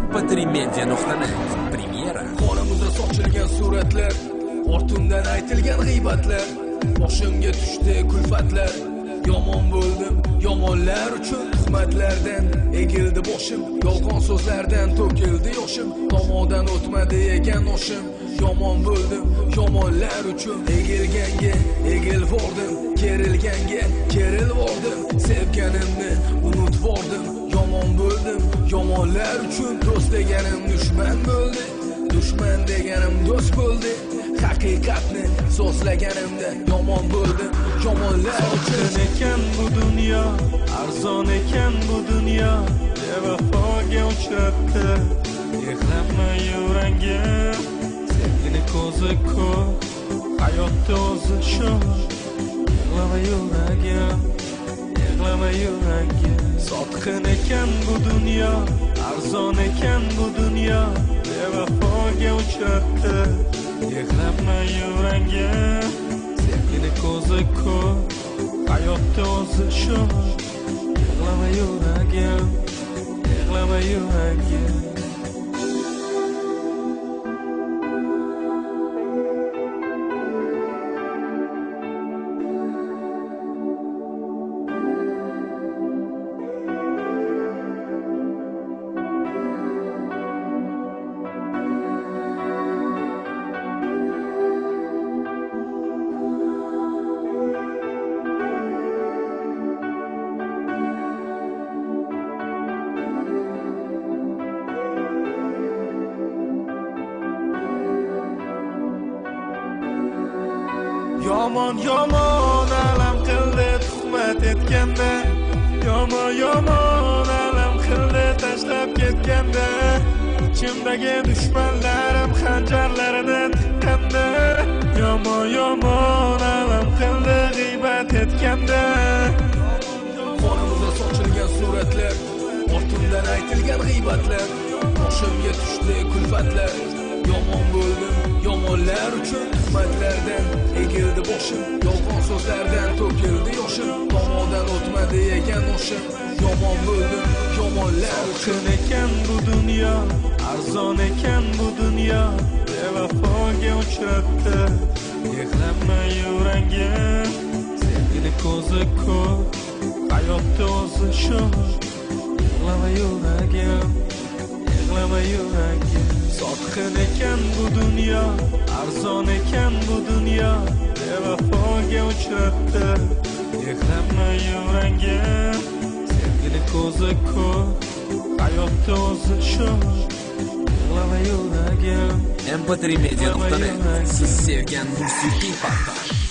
mp3media.net Premyera. Qo'limizda sochilgan suratlar, ortimdan aytilgan g'iybatlar, boshimga tushdi kulfatlar. Yomon bo'ldim, yomonlar uchun tuhmatlardan egildi boshim, yolg'on so'zlardan to'kildi yoshim, tomodan o'tmadi ekan oshim. Yomon bo'ldim, yomonlar uchun egilganga egilvordim, kerilganga kerilvordim, sevganimni unutvordim. Yomon bo'ldim, yomonlar uchun do'st deganim dushman bo'ldi, dushman deganim do'st bo'ldi. Haqiqatni so'zlaganimda yomon bo'ldim, yomonlar uchun ekan bu dunyo, arzon ekan bu dunyo, bevafoga uchratdi. Yig'lama yuragim, sevgini ko'zi ko'p, hayotda o'zi sho'x. Yig'lama yuragim, yig'lama yuragim. Sotqin ekan bu dunyo, arzon ekan bu dunyo, bevafoga uchratdi. Yig'lama yuragim, sevgini ko'zi ko'p, hayotda o'zi sho'x. Yig'lama yuragim, yig'lama yuragim. Yomon yomon alam qildi tuhmat etganda, yomon yomon alam qildi tashlab ketganda, ichimdagi dushmanlarim xanjarlarini tiqqanda. Yomon yomon alam qildi g'iybat etganda. Qo'limizda sochilgan suratlar, ortimdan aytilgan g'iybatlar, boshimga tushdi kulfatlar. Yomon bo'ldim, yomonlar uchun tuhmatlardan egildi boshim, yolg'on so'zlardan to'kildi yoshim, tomodan o'tmadi ekan oshim. Yomon bo'ldim, yomonlar uchun ekan bu dunyo, arzon ekan bu dunyo, bevafoga uchratdi. Yig'lama yuragim, sevgini ko'zi ko'p, hayotda o'zi sho'x. Yig'lama yuragim, yig'lama yuragim. Sotqin ekan bu dunyo, arzon ekan bu dunyo, bevafoga uchratdi. Yig'lama yuragim, sevgini ko'zi ko'p, hayotda o'zi sho'x. Yig'lama yuragim, mp3media.net Siz sevgan musiqiy portal.